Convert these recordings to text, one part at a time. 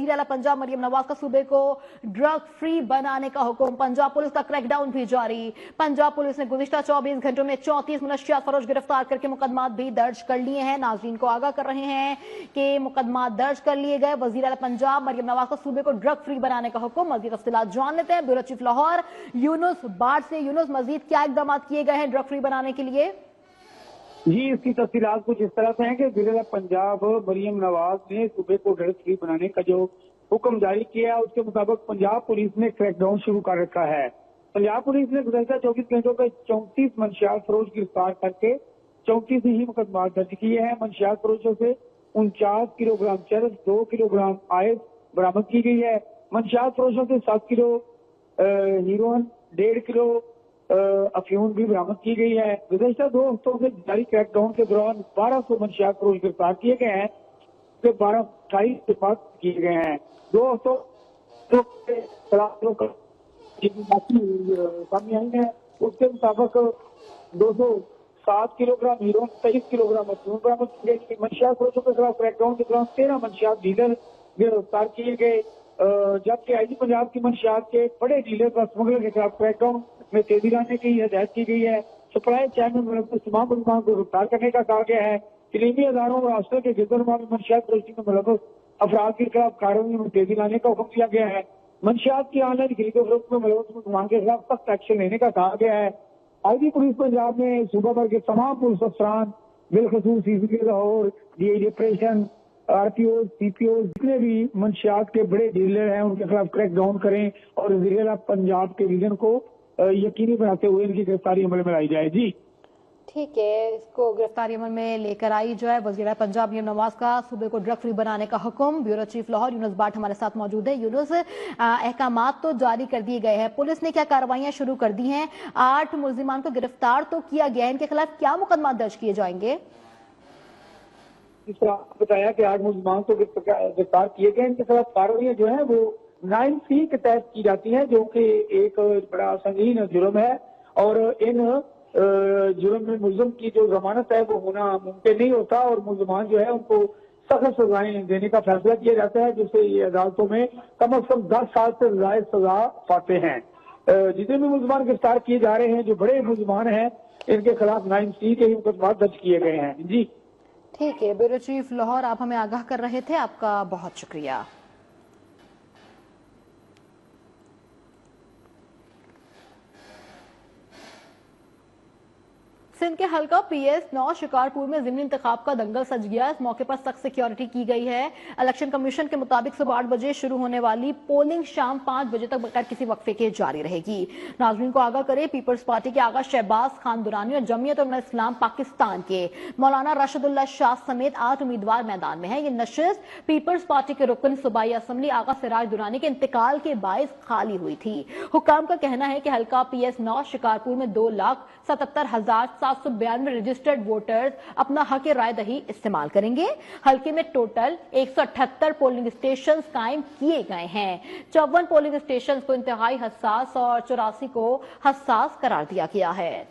वजीर आला पंजाब मरियम नवाज का सूबे को ड्रग फ्री बनाने का हुक्म। पंजाब पुलिस का क्रैकडाउन भी जारी। पंजाब पुलिस ने गुज़िश्ता 24 घंटों में 34 मुनशियात फरोश गिरफ्तार करके मुकदमात भी दर्ज कर लिए हैं। नाज़रीन को आगाह कर रहे हैं कि मुकदमात दर्ज कर लिए गए। वजीर आला पंजाब मरियम नवाज का सूबे को ड्रग फ्री बनाने का हुक्म। मजीद तफसीलात जान लेते हैं ब्यूरो चीफ लाहौर यूनुस बाढ़ से। यूनुस, मजीद क्या इकदाम किए गए हैं ड्रग फ्री बनाने के लिए? जी, इसकी तफसीलात कुछ इस तरह से हैं कि वज़ीर पंजाब मरियम नवाज ने सूबे को ड्रग फ्री बनाने का जो हुक्म जारी किया है उसके मुताबिक पंजाब पुलिस ने क्रैकडाउन शुरू कर रखा है। पंजाब पुलिस ने गुज़श्ता 24 घंटों में 34 मंशियात फरोश गिरफ्तार करके 34 ही मुकदमा दर्ज किए हैं। मंशियात फरोशों से 49 किलोग्राम चरस, 2 किलोग्राम आयस बरामद की गई है। मंशियात फरोशों से 7 किलो हीरोइन, 1.5 किलो अफीम भी बरामद की गई है। गुज़श्ता 2 हफ्तों से जारी क्रैकडाउन के दौरान 1200 मंशियात फरोश गिरफ्तार किए गए हैं, 28 किए गए हैं। 2 हफ्तों सामने आई है। उसके मुताबिक 207 किलोग्राम हीरोइन, 23 किलोग्राम अफीम बरामद की गई। मंशियात फरोशों के खिलाफ क्रैकडाउन के दौरान 13 मंशियात डीलर गिरफ्तार किए गए, जबकि आईजी पंजाब की मंशियात के बड़े डीलर व स्मगलर के खिलाफ क्रैकडाउन में तेजी लाने की हिदायत की गई है। सप्लाई चैन में मुलव्वस तमाम मुलजमान को गिरफ्तार करने का कहा गया है। करीबी अदारों और हॉस्टल के गिरदोनवा में मंशियात फरोशी में मुलव्वस अफराद के खिलाफ कार्रवाई में तेजी लाने का हुक्म दिया गया है। मंशियात की ऑनलाइन खरीदो फरोख्त में मुलव्वस मुलजमान के खिलाफ सख्त एक्शन लेने का कहा गया है। आईजी पुलिस पंजाब ने सूबा भर के तमाम पुलिस अफसरान, बिलखसूस CCP Lahore, DIG operation, RPO, CPO, जितने भी मंशियात के बड़े डीलर हैं उनके खिलाफ क्रैकडाउन करें और वज़ीर आला पंजाब के विजन को यकीनी बनाते हुए इनकी गिरफ्तारी अमल में लाई जाए। जी ठीक है, इसको गिरफ्तारी अमल में लेकर आई जो है वज़ीर आला पंजाब मरियम नवाज का सूबे को ड्रग फ्री बनाने का हुक्म। ब्यूरो चीफ लाहौर यूनुस बाठ हमारे साथ मौजूद है। यूनुस, अहकामात तो जारी कर दिए गए हैं, पुलिस ने क्या कार्रवाइयां शुरू कर दी हैं? 8 मुलजिमान को गिरफ्तार तो किया गया है, इनके खिलाफ क्या मुकदमा दर्ज किए जाएंगे? इस तरह बताया कि 8 मुलजमान को गिरफ्तार किए गए। इनके खिलाफ कार्रवाई जो है वो 9C के तहत की जाती है, जो कि एक बड़ा संगीन जुर्म है और इन जुर्म में मुलजिम की जो जमानत है वो होना मुमकिन नहीं होता और मुलजमान जो है उनको सख्त सजाएं देने का फैसला किया जाता है, जिससे ये अदालतों में कम अज कम 10 साल से ज्यादा सजा पाते हैं। जितने भी मुलजमान गिरफ्तार किए जा रहे हैं, जो बड़े मुलजमान हैं, इनके खिलाफ 9C के ही मुकदमा दर्ज किए गए हैं। जी ठीक है, ब्यूरो चीफ लाहौर आप हमें आगाह कर रहे थे, आपका बहुत शुक्रिया। सिंध के हल्का PS9 शिकारपुर में ज़िमनी इंतखाब का दंगल सज गया। इस मौके पर सख्त सिक्योरिटी की गई है। इलेक्शन कमीशन के मुताबिक सुबह 8 बजे शुरू होने वाली पोलिंग शाम 5 बजे तक बगैर किसी वक्फे के जारी रहेगी। नाज़रीन को आगाह करें, पीपल्स पार्टी के आगा शहबाज खान दुरानी और जमीयत उलमा इस्लाम पाकिस्तान के मौलाना राशिदुल्लाह शाह समेत 8 उम्मीदवार मैदान में है। ये नशिस्त पीपल्स पार्टी के रुकन सूबाई असम्बली आगा सिराज दुरानी के इंतकाल के बायस खाली हुई थी। हुकाम का कहना है कि हल्का PS9 शिकारपुर में 2,77,792 रजिस्टर्ड वोटर्स अपना हक राय दही इस्तेमाल करेंगे। हल्के में टोटल 178 पोलिंग स्टेशन कायम किए गए हैं। 54 पोलिंग स्टेशन को इंतहाई हसास और 84 को हसास करार दिया गया है।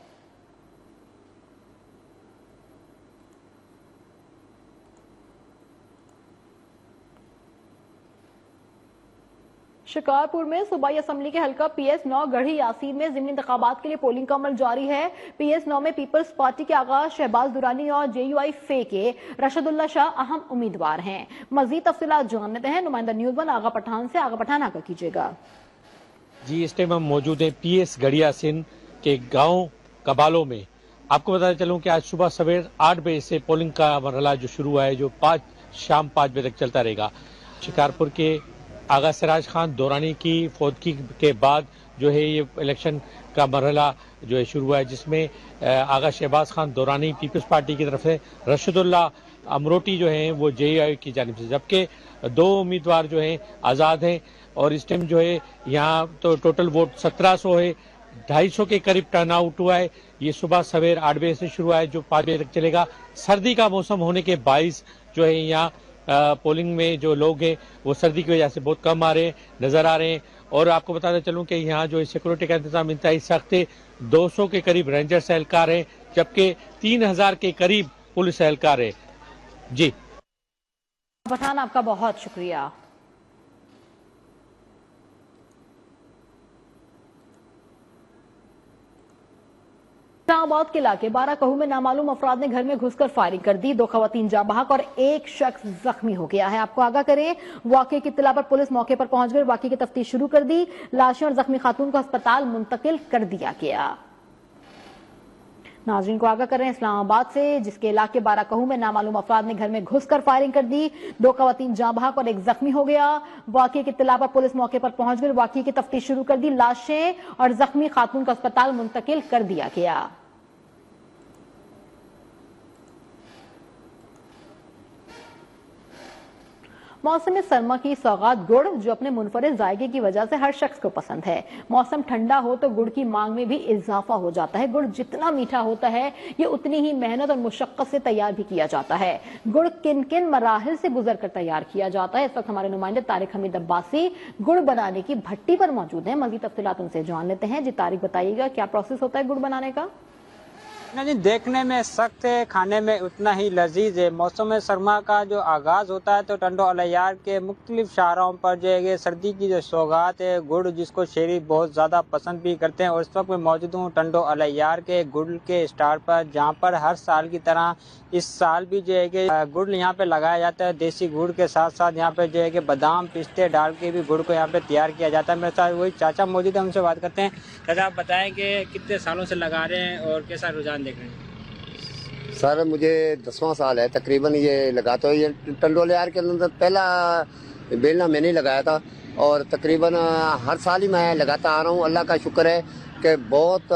शिकारपुर में सूबाई असम्बली के हल्का PS9 गढ़ी यासीन में ज़िमनी इंतखाबात के लिए पोलिंग का अमल जारी है। PS9 में पीपल्स पार्टी के आगा शहबाज दुरानी और JUI फे के राशिदुल्लाह शाह अहम उम्मीदवार हैं। मजीद तफसीलात जान लेते हैं नुमाइंदा न्यूज़ वन आगा पठान से। आगा पठान आगा कीजिएगा। जी, इस टाइम हम मौजूद हैं PS गढ़ी यासीन के गाँव कबालों में। आपको बताते चलूँ कि आज सुबह सवेर 8 बजे से पोलिंग का मरहला जो शुरू हुआ है, जो शाम 5 बजे तक चलता रहेगा। शिकारपुर के आगा सिराज खान दुरानी की फौतगी के बाद जो है ये इलेक्शन का मरहला जो है शुरू हुआ है, जिसमें आगा शहबाज खान दुरानी पीपल्स पार्टी की तरफ से, राशिदुल्लाह अमरोटी जो हैं वो JUI की जानिब से, जबकि 2 उम्मीदवार जो हैं आज़ाद हैं। और इस टाइम जो है यहाँ तो टोटल वोट 1700 है, 250 के करीब टर्न आउट हुआ है। ये सुबह सवेर 8 बजे से शुरू हुआ है, जो 5 बजे तक चलेगा। सर्दी का मौसम होने के बाइस जो है यहाँ पोलिंग में जो लोग हैं वो सर्दी की वजह से बहुत कम आ रहे हैं, नजर आ रहे हैं। और आपको बताते चलूं कि यहाँ जो सिक्योरिटी का इंतजाम इंतहाई सख्त है। 200 के करीब रेंजर्स एहलकार हैं, जबकि 3000 के करीब पुलिस एहलकार है। जी पठान, आपका बहुत शुक्रिया। इस्लामाबाद के इलाके बाराकहू में नामालूम अफराद ने घर में घुसकर फायरिंग कर दी। 2 खवातीन जाँ बहक और 1 शख्स जख्मी हो गया है। आपको आगाह करें, वाकये की इत्तला पर पुलिस मौके पर पहुंच गई, वाकये की तफ्तीश शुरू कर दी। लाशें और जख्मी खातून को अस्पताल मुंतकिल कर दिया गया। नाज़रीन को आगाह कर रहे हैं इस्लामाबाद से, जिसके इलाके बाराकहू में नामालूम अफराद ने घर में घुसकर फायरिंग कर दी। 2 खवातीन जाँ बहक और 1 जख्मी हो गया। वाकये की इत्तला पर पुलिस मौके पर पहुंच गई, वाकये की तफ्तीश शुरू कर दी। लाशें और जख्मी खातून को अस्पताल मुंतकिल कर दिया गया। मौसम सरमा की सौगात गुड़, जो अपने मुनफरिद जायके की वजह से हर शख्स को पसंद है। मौसम ठंडा हो तो गुड़ की मांग में भी इजाफा हो जाता है। गुड़ जितना मीठा होता है, ये उतनी ही मेहनत और मुशक्कत से तैयार भी किया जाता है। गुड़ किन किन मराहिल से गुजर कर तैयार किया जाता है, इस वक्त हमारे नुमाइंदे तारिक हमीद अब्बासी गुड़ बनाने की भट्टी पर मौजूद है। मजीद तफसीलात उनसे जान लेते हैं। जी तारिक, बताइएगा क्या प्रोसेस होता है गुड़ बनाने का? नहीं, देखने में सख्त है, खाने में उतना ही लजीज है। मौसम सरमा का जो आगाज़ होता है तो टंडो अलैयार के मुख्तलिफ शाहरों पर जो है सर्दी की जो सौगात है गुड़, जिसको शहरी बहुत ज़्यादा पसंद भी करते हैं। और इस वक्त मैं मौजूद हूँ टंडो अलैयार के गुड़ के स्टार पर, जहाँ पर हर साल की तरह इस साल भी जो है कि गुड़ यहाँ पे लगाया जाता है। देसी गुड़ के साथ साथ यहाँ पे जो है कि बादाम पिस्ते डाल के भी गुड़ को यहाँ पे तैयार किया जाता है। मेरे साथ वही चाचा मौजूद है, उनसे बात करते हैं। चाचा, आप बताएं कि कितने सालों से लगा रहे हैं और कैसा रुझान देख रहे हैं? सर, मुझे 10वां साल है तकरीबन ये लगाता हूँ। ये टंडो अलैयार के अंदर पहला बेलना मैंने लगाया था और तकरीबन हर साल ही मैं लगाता आ रहा हूँ। अल्लाह का शुक्र है कि बहुत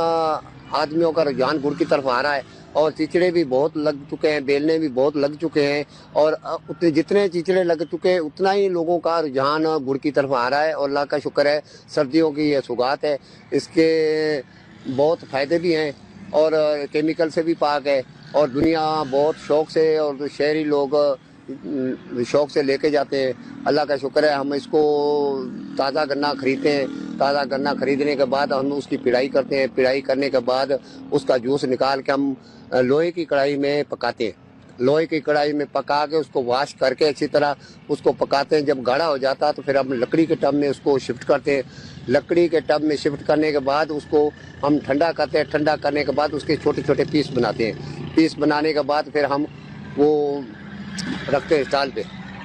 आदमियों का रुझान गुड़ की तरफ आ रहा है और चिचड़े भी बहुत लग चुके हैं, बेलने भी बहुत लग चुके हैं और उतने जितने चिचड़े लग चुके हैं उतना ही लोगों का रुझान गुड़ की तरफ आ रहा है। और अल्लाह का शुक्र है, सर्दियों की ये सौगात है, इसके बहुत फ़ायदे भी हैं और केमिकल से भी पाक है और दुनिया बहुत शौक़ से और शहरी लोग शौक़ से लेके जाते हैं। अल्लाह का शुक्र है, हम इसको ताज़ा गन्ना खरीदते हैं। ताज़ा गन्ना खरीदने के बाद हम उसकी पिड़ाई करते हैं। पिड़ाई करने के बाद उसका जूस निकाल के हम लोहे की कढ़ाई में पकाते हैं। लोहे की कढ़ाई में पका के उसको वॉश करके अच्छी तरह उसको पकाते हैं। जब गाढ़ा हो जाता है तो फिर हम लकड़ी के टब में उसको शिफ्ट करते हैं। लकड़ी के टब में शिफ्ट करने के बाद उसको हम ठंडा करते हैं। ठंडा करने के बाद उसके छोटे छोटे पीस बनाते हैं। पीस बनाने के बाद फिर हम वो रखते हैं स्टॉल पे।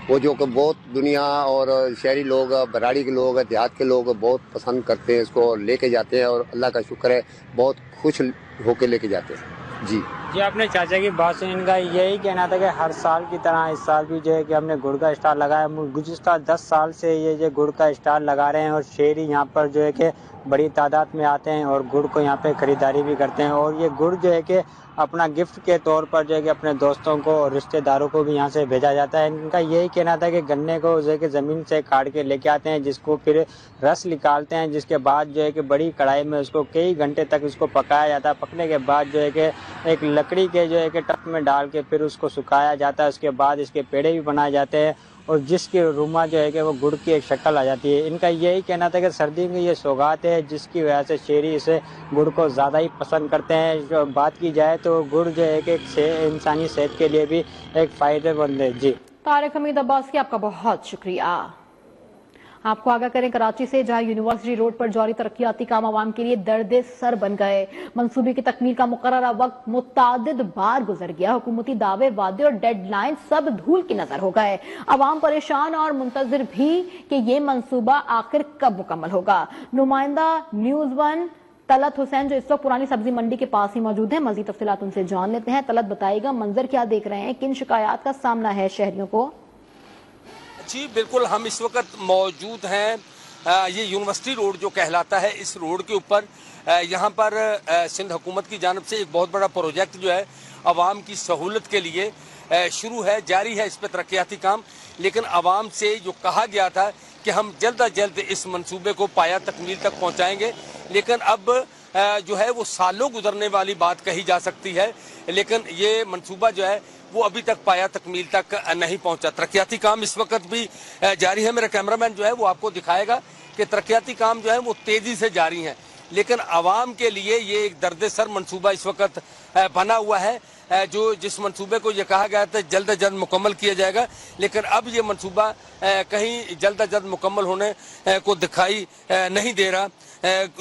वो जो कि बहुत दुनिया और शहरी लोग, बराड़ी के लोग, देहात के लोग बहुत पसंद करते हैं इसको और लेके जाते हैं और अल्लाह का शुक्र है बहुत खुश होके लेके जाते हैं। जी आपने चाचा की बात सुनी, इनका यही कहना था कि हर साल की तरह इस साल भी जो है कि हमने गुड़ का स्टाल लगाया। गुज़िश्ता 10 साल से ये जो गुड़ का स्टाल लगा रहे हैं और शहरी यहाँ पर जो है कि बड़ी तादाद में आते हैं और गुड़ को यहाँ पे ख़रीदारी भी करते हैं। और ये गुड़ जो है कि अपना गिफ्ट के तौर पर जो है कि अपने दोस्तों को और रिश्तेदारों को भी यहाँ से भेजा जाता है। इनका यही कहना था कि गन्ने को जो है कि ज़मीन से काट के लेके आते हैं, जिसको फिर रस निकालते हैं, जिसके बाद जो है कि बड़ी कढ़ाई में उसको कई घंटे तक उसको पकाया जाता है। पकने के बाद जो है कि एक लकड़ी के जो है कि टप में डाल के फिर उसको सुखाया जाता है। उसके बाद इसके पेड़े भी बनाए जाते हैं और जिसकी रूमा जो है कि वो गुड़ की एक शक्ल आ जाती है। इनका यही कहना था कि सर्दी में ये सौगात है जिसकी वजह से शहरी इसे गुड़ को ज़्यादा ही पसंद करते हैं। जो बात की जाए तो गुड़ जो है कि इंसानी सेहत के लिए भी एक फ़ायदेमंद है। जी तारिक हमीद अब्बासी, आपका बहुत शुक्रिया। आपको आगाह करें कराची से, जहां यूनिवर्सिटी रोड पर जारी तरक्याती काम आवाम के लिए दर्द सर बन गए। मंसूबे की तकमील का मुकर्ररा वक्त मुतादिद बार गुजर गया। हुकूमती दावे, वादे और डेडलाइन सब धूल की नजर हो गए। आवाम परेशान और मुंतजिर भी कि ये मंसूबा आखिर कब मुकम्मल होगा। नुमाइंदा न्यूज़ 1 तलत हुसैन, जो इस वक्त पुरानी सब्जी मंडी के पास ही मौजूद है, मजीद तफसीलात उनसे जान लेते हैं। तलत, बताइएगा मंजर क्या देख रहे हैं, किन शिकायत का सामना है शहरियों को? जी बिल्कुल, हम इस वक्त मौजूद हैं ये यूनिवर्सिटी रोड जो कहलाता है, इस रोड के ऊपर यहाँ पर सिंध हुकूमत की जानिब से एक बहुत बड़ा प्रोजेक्ट जो है आवाम की सहूलत के लिए शुरू है, जारी है इस पर तरक्याती काम। लेकिन आवाम से जो कहा गया था कि हम जल्द अज जल्द इस मंसूबे को पाया तकमील तक पहुँचाएंगे, लेकिन अब जो है वो सालों गुजरने वाली बात कही जा सकती है। लेकिन ये मंसूबा जो है वो अभी तक पाया तकमील तक नहीं पहुंचा। तरक्याती काम इस वक्त भी जारी है। मेरा कैमरामैन जो है वो आपको दिखाएगा कि तरक्याती काम जो है वो तेजी से जारी हैं। लेकिन आवाम के लिए ये एक दर्द-ए-सर मंसूबा इस वक्त बना हुआ है, जो जिस मंसूबे को ये कहा गया था जल्द अज जल्द मुकम्मल किया जाएगा, लेकिन अब ये मंसूबा कहीं जल्द अज जल्द मुकम्मल होने को दिखाई नहीं दे रहा।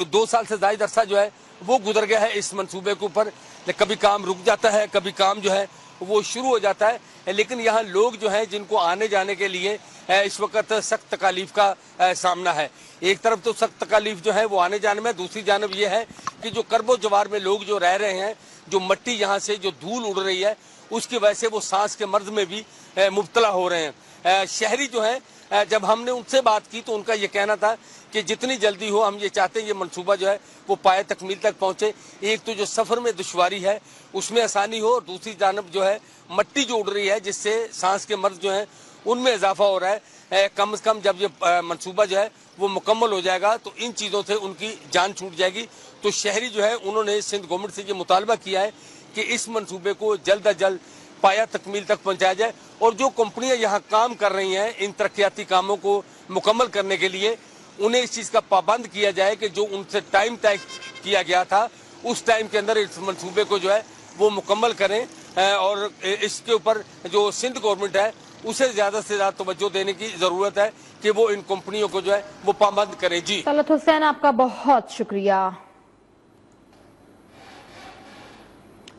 2 साल से ज़ायद अरसा जो है वो गुजर गया है इस मंसूबे के ऊपर। कभी काम रुक जाता है, कभी काम जो है वो शुरू हो जाता है, लेकिन यहाँ लोग जो हैं जिनको आने जाने के लिए इस वक्त सख्त तकालीफ का सामना है। एक तरफ तो सख्त तकालीफ जो है वो आने जाने में, दूसरी जानब ये है कि जो करबो जवार में लोग जो रह रहे हैं, जो मिट्टी यहाँ से जो धूल उड़ रही है उसकी वजह से वो सांस के मर्ज में भी मुब्तला हो रहे हैं। शहरी जो है, जब हमने उनसे बात की तो उनका ये कहना था कि जितनी जल्दी हो हम ये चाहते हैं ये मंसूबा जो है वो पाए तकमील तक पहुंचे। एक तो जो सफ़र में दुश्वारी है उसमें आसानी हो, और दूसरी जानब जो है मिट्टी जो उड़ रही है जिससे सांस के मर्ज जो है उनमें इजाफा हो रहा है। कम से कम जब ये मंसूबा जो है वो मुकम्मल हो जाएगा तो इन चीज़ों से उनकी जान छूट जाएगी। तो शहरी जो है उन्होंने सिंध गवर्नमेंट से ये मुतालबा किया है कि इस मंसूबे को जल्द अज जल्द पाया तकमील तक पहुंचाया जाए, और जो कंपनियां यहाँ काम कर रही हैं इन तरक्याती कामों को मुकम्मल करने के लिए उन्हें इस चीज़ का पाबंद किया जाए कि जो उनसे टाइम तय किया गया था उस टाइम के अंदर इस मंसूबे को जो है वो मुकम्मल करें, और इसके ऊपर जो सिंध गवर्नमेंट है उसे ज़्यादा से ज़्यादा तवज्जो देने की ज़रूरत है कि वो इन कंपनियों को जो है वो पाबंद करें। जी तलत हुसैन, आपका बहुत शुक्रिया।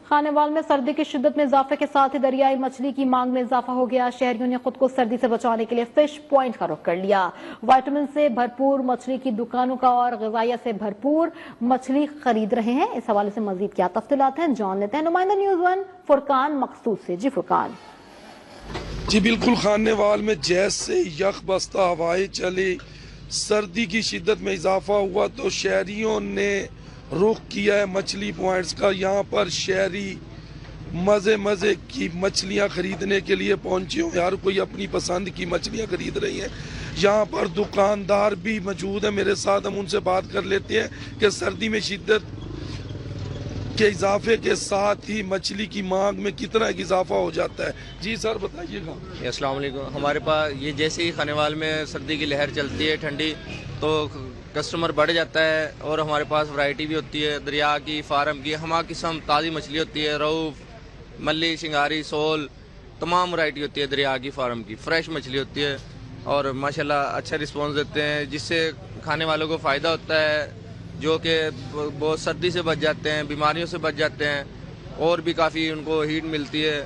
खानेवाल में सर्दी की शिद्दत में इजाफे के साथ ही दरियाई मछली की मांग में इजाफा हो गया। शहरियों ने खुद को सर्दी से बचाने के लिए फिश पॉइंट का रुख कर लिया। विटामिन से भरपूर मछली की दुकानों का और ग़िज़ाइया से भरपूर मछली खरीद रहे हैं। इस हवाले से मजीद क्या तफसीलात हैं जान लेते हैं नुमाइंदा न्यूज़ 1 फुरकान मकसूद से। जी फुरकान। जी बिल्कुल, खानेवाल में जैसे यख बस्ता हवाएं चली, सर्दी की शिद्दत में इजाफा हुआ तो शहरियों ने रुख किया है मछली पॉइंट्स का। यहाँ पर शहरी मज़े मज़े की मछलियाँ खरीदने के लिए पहुँचे हुए, हर कोई अपनी पसंद की मछलियाँ खरीद रही हैं। यहाँ पर दुकानदार भी मौजूद है मेरे साथ, हम उनसे बात कर लेते हैं कि सर्दी में शिद्दत के इजाफे के साथ ही मछली की मांग में कितना इजाफा हो जाता है। जी सर बताइएगा। अस्सलाम वालेकुम। हमारे पास ये जैसे ही खानेवाल में सर्दी की लहर चलती है ठंडी, तो कस्टमर बढ़ जाता है और हमारे पास वैरायटी भी होती है, दरिया की, फार्म की, हमा किस्म ताज़ी मछली होती है, रोहू, मल्ली, शिंगारी, सोल, तमाम वैरायटी होती है दरिया की, फार्म की, फ्रेश मछली होती है और माशाल्लाह अच्छा रिस्पॉन्स देते हैं, जिससे खाने वालों को फ़ायदा होता है, जो कि बहुत सर्दी से बच जाते हैं, बीमारियों से बच जाते हैं और भी काफ़ी उनको हीट मिलती है,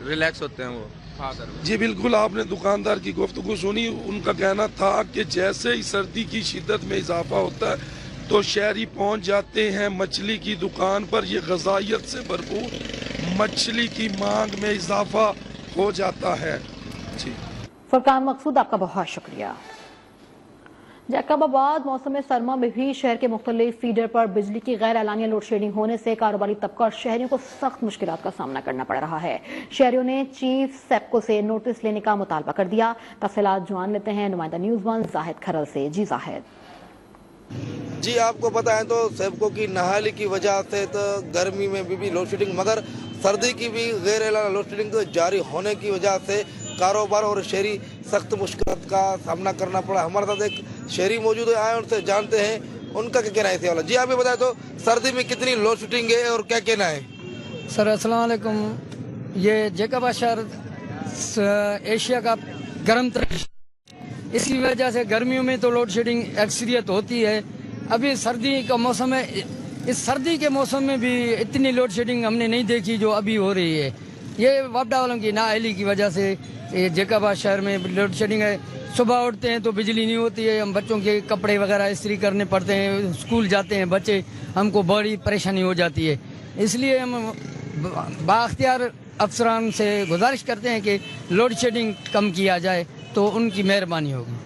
रिलैक्स होते हैं वो। हाँ सर। जी बिल्कुल, आपने दुकानदार की गुफ्तगू सुनी। उनका कहना था कि जैसे ही सर्दी की शिद्दत में इजाफा होता है तो शहरी पहुंच जाते हैं मछली की दुकान पर। ये ग़िज़ाइयत से भरपूर मछली की मांग में इजाफा हो जाता है। जी फुरकान मकसूद, आपका बहुत शुक्रिया। जैकबाबाद मौसम सरमा में भी शहर के मुख्तलिफ फीडर पर बिजली की गैर एलानिया लोड शेडिंग होने से कारोबारी तबका और शहरियों को सख्त मुश्किलात का सामना करना पड़ रहा है। शहरियों ने चीफ सेप्को से नोटिस लेने का मुतालबा कर दिया। तफसीलात जान लेते हैं नुमाइंदा न्यूज़ 1 जाहिद खरल से। जी जाहिद। जी आपको पता है तो सेप्को की नहाली की वजह से तो गर्मी में भी लोड शेडिंग, मगर सर्दी की भी गैर एलानिया लोड शेडिंग जारी होने की वजह से कारोबार और शहरी सख्त मुश्किलात का सामना करना पड़ा। हमारे साथ एक शहरी मौजूद आए, उनसे जानते हैं उनका क्या कहना है इस वाला। जी आप ये बताए तो सर्दी में कितनी लोड शेडिंग है और क्या कहना है? सर अस्सलाम वालेकुम। ये जैकबाबाद शहर एशिया का गर्म तरीन, इसकी वजह से गर्मियों में तो लोड शेडिंग अक्सरियत होती है। अभी सर्दी का मौसम है, इस सर्दी के मौसम में भी इतनी लोड शेडिंग हमने नहीं देखी जो अभी हो रही है। ये वापडा वालों की नाअहली की वजह से ये जैकबाबाद शहर में लोड शेडिंग है। सुबह उठते हैं तो बिजली नहीं होती है, हम बच्चों के कपड़े वगैरह इस्त्री करने पड़ते हैं, स्कूल जाते हैं बच्चे, हमको बड़ी परेशानी हो जाती है। इसलिए हम बाख्तियार अफसरान से गुजारिश करते हैं कि लोड शेडिंग कम किया जाए तो उनकी मेहरबानी होगी।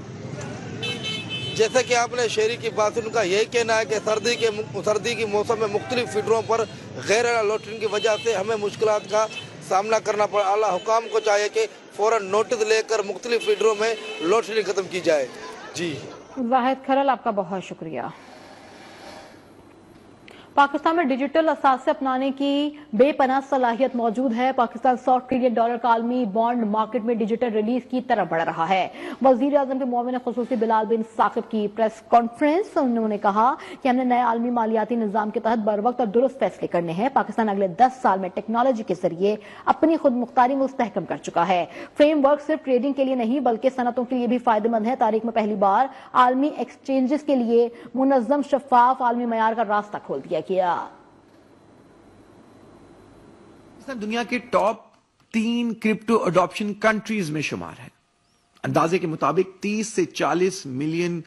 जैसे कि आपने शहरी की बात, उनका यही कहना है कि सर्दी के मौसम में मुख्तलिफ फीडरों पर गैर लोड शेडिंग की वजह से हमें मुश्किलात का सामना करना पड़ा। आला हुकाम को चाहिए कि फौरन नोटिस लेकर मुख्तलिफ फीडरों में लोड शेडिंग खत्म की जाए। जी जाहिद खरल, आपका बहुत शुक्रिया। पाकिस्तान में डिजिटल असासे अपनाने की बेपनाह सलाहियत मौजूद है। पाकिस्तान $100 ट्रिलियन का आलमी बॉन्ड मार्केट में डिजिटल रिलीज की तरफ बढ़ रहा है। वजीर आजम के मुआविन खुसूसी बिलाल बिन साकिब की प्रेस कॉन्फ्रेंस, उन्होंने कहा कि हमने नए आलमी मालियाती निजाम के तहत बर वक्त और दुरुस्त फैसले करने हैं। पाकिस्तान अगले 10 साल में टेक्नोलॉजी के जरिए अपनी खुद मुख्तारी मुस्तहकम कर चुका है। फ्रेमवर्क सिर्फ ट्रेडिंग के लिए नहीं बल्कि सनतों के लिए भी फायदेमंद है। तारीख में पहली बार आलमी एक्सचेंजेस के लिए मुनज्जम शफाफ आलमी मयार का रास्ता खोल दिया गया। दुनिया के टॉप 3 क्रिप्टो अडॉप्शन कंट्रीज में शुमार है। अंदाजे के मुताबिक 30 से 40 मिलियन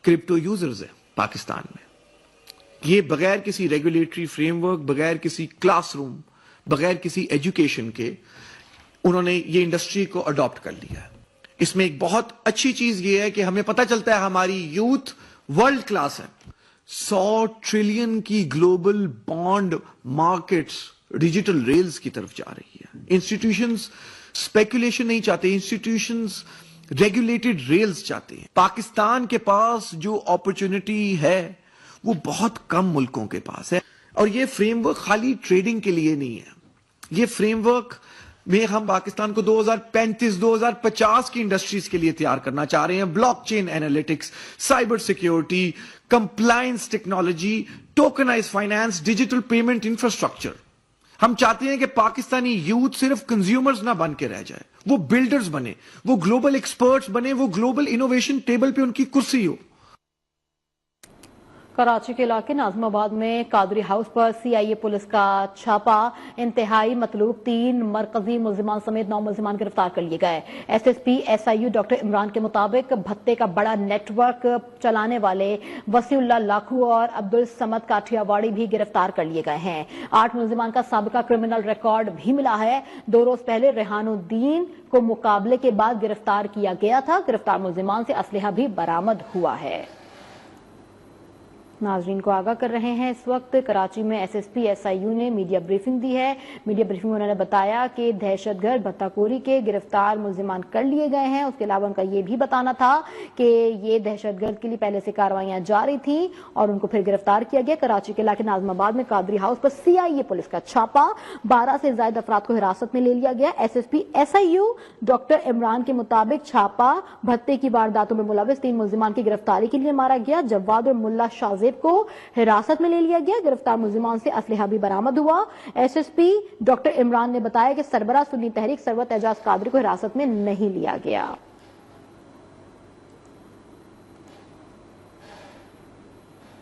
क्रिप्टो यूजर्स हैं पाकिस्तान में। ये बगैर किसी रेगुलेटरी फ्रेमवर्क, बगैर किसी क्लासरूम, बगैर किसी एजुकेशन के उन्होंने ये इंडस्ट्री को अडॉप्ट कर लिया है। इसमें एक बहुत अच्छी चीज ये है कि हमें पता चलता है हमारी यूथ वर्ल्ड क्लास है। 100 ट्रिलियन की global bond markets digital rails की तरफ जा रही है। इंस्टीट्यूशंस स्पेकुलेशन नहीं चाहते, इंस्टीट्यूशंस रेगुलेटेड रेल्स चाहते हैं। पाकिस्तान के पास जो अपॉर्चुनिटी है वो बहुत कम मुल्कों के पास है। और ये फ्रेमवर्क खाली ट्रेडिंग के लिए नहीं है। ये फ्रेमवर्क में हम पाकिस्तान को 2035-2050 की इंडस्ट्रीज के लिए तैयार करना चाह रहे हैं। Blockchain analytics, cyber security, compliance technology, tokenise finance, digital payment infrastructure. हम चाहते हैं कि पाकिस्तानी यूथ सिर्फ कंज्यूमर्स ना बन के रह जाए, वो बिल्डर्स बने, वो ग्लोबल एक्सपर्ट्स बने, वो ग्लोबल इनोवेशन टेबल पे उनकी कुर्सी हो। कराची के इलाके नाजमाबाद में कादरी हाउस पर CIA पुलिस का छापा। इंतहाई मतलूब 3 मरकजी मुलजिमान समेत 9 मुलजिमान गिरफ्तार कर लिए गए। SSP SIU डॉक्टर इमरान के मुताबिक भत्ते का बड़ा नेटवर्क चलाने वाले वसीउल्लाह लाखू और अब्दुल समद काठियावाड़ी भी गिरफ्तार कर लिए गए हैं। 8 मुलजिमान का साबिका क्रिमिनल रिकॉर्ड भी मिला है। 2 रोज पहले रेहानुद्दीन को मुकाबले के बाद गिरफ्तार किया गया था। गिरफ्तार मुलजिमान से असलहा भी बरामद हुआ है। नाजरीन को आगाह कर रहे हैं, इस वक्त कराची में SSP SIU ने मीडिया ब्रीफिंग दी है। मीडिया ब्रीफिंग में उन्होंने बताया कि दहशतगर्द भत्ताखोरी के गिरफ्तार मुलजिमान कर लिए गए हैं। उसके अलावा उनका ये भी बताना था कि ये दहशतगर्द के लिए पहले से कार्रवाइयां जारी थी और उनको फिर गिरफ्तार किया गया। कराची के इलाके नाजमाबाद में कादरी हाउस पर CIA पुलिस का छापा। 12 से ज्यादा अफराद को हिरासत में ले लिया गया। SSP SIU डॉक्टर इमरान के मुताबिक छापा भत्ते की वारदातों में मुलविस 3 मुलजिमान की गिरफ्तारी के लिए मारा गया। जवाद और मुल्ला शाहजेब को हिरासत में ले लिया गया। गिरफ्तार मुलजिमान से असलहा भी बरामद हुआ। SSP डॉक्टर इमरान ने बताया कि सरबराह सुन्नी तहरीक सरवत एजाज कादरी को हिरासत में नहीं लिया गया।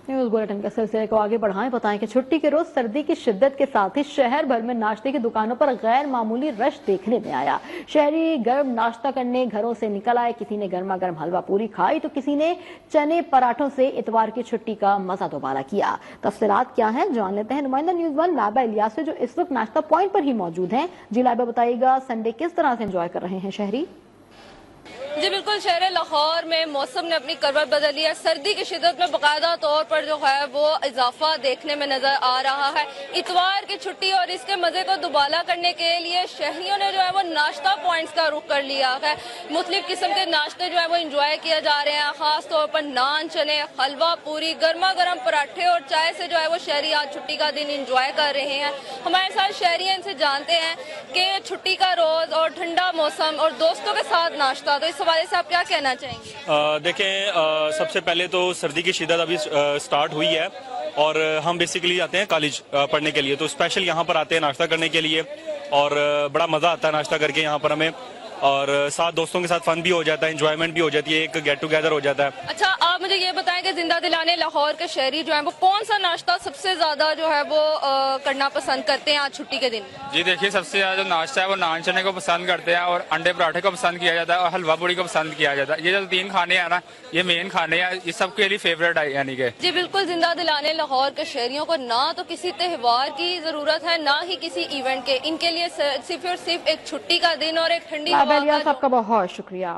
न्यूज बुलेटिन के सिलसिले को आगे बढ़ाएं। बताएं कि छुट्टी के रोज सर्दी की शिद्दत के साथ ही शहर भर में नाश्ते की दुकानों पर गैर मामूली रश देखने में आया। शहरी गर्म नाश्ता करने घरों से निकल आए। किसी ने गर्मा गर्म हलवा पूरी खाई तो किसी ने चने पराठों से इतवार की छुट्टी का मजा दोबारा किया। तफसीलात क्या है जान लेते हैं नुमाइंदा न्यूज 1 लाइबा इलियास से, जो इस वक्त नाश्ता पॉइंट पर ही मौजूद हैं। जी लाइबा, बताइएगा संडे किस तरह से एंजॉय कर रहे हैं शहरी? जी बिल्कुल, शहर लाहौर में मौसम ने अपनी करवट बदल ली है। सर्दी की शिद्दत में बाकायदा तौर पर जो है वो इजाफा देखने में नजर आ रहा है। इतवार की छुट्टी और इसके मजे को दुबाला करने के लिए शहरियों ने जो है वो नाश्ता पॉइंट्स का रुख कर लिया है। मुख्तलिफ किस्म के नाश्ते जो है वो इंजॉय किए जा रहे हैं। खास तौर पर नान, चने, हलवा पूरी, गर्मा गर्म पराठे और चाय से जो है वो शहरी आज छुट्टी का दिन इंजॉय कर रहे हैं। हमारे साथ शहरी हैं, इनसे जानते हैं कि छुट्टी का रोज और ठंडा मौसम और दोस्तों के साथ नाश्ता, तो इस हवाले से आप क्या कहना चाहेंगे? देखें, सबसे पहले तो सर्दी की शिद्दत अभी स्टार्ट हुई है और हम बेसिकली आते हैं कॉलेज पढ़ने के लिए, तो स्पेशल यहाँ पर आते हैं नाश्ता करने के लिए और बड़ा मज़ा आता है नाश्ता करके यहाँ पर हमें। और साथ दोस्तों के साथ फन भी हो जाता है, एंजॉयमेंट भी हो जाती है, एक गेट टुगेदर हो जाता है। अच्छा, आप मुझे ये बताएं कि जिंदा दिलाने लाहौर के शहरी जो है वो कौन सा नाश्ता सबसे ज्यादा जो है वो करना पसंद करते हैं आज छुट्टी के दिन? जी देखिए, सबसे ज्यादा जो नाश्ता है वो नान चने को पसंद करते हैं और अंडे पराठे को पसंद किया जाता है और हलवा पूरी को पसंद किया जाता है। ये जो 3 खाने हैं ना, ये मेन खाने हैं, ये सबके लिए फेवरेट है यानी कि। जी बिल्कुल, जिंदा दिलाने लाहौर के शहरियों को ना तो किसी त्योहार की जरूरत है ना ही किसी इवेंट के, इनके लिए सिर्फ और सिर्फ एक छुट्टी का दिन और एक ठंडी हवा का। आपका बहुत शुक्रिया।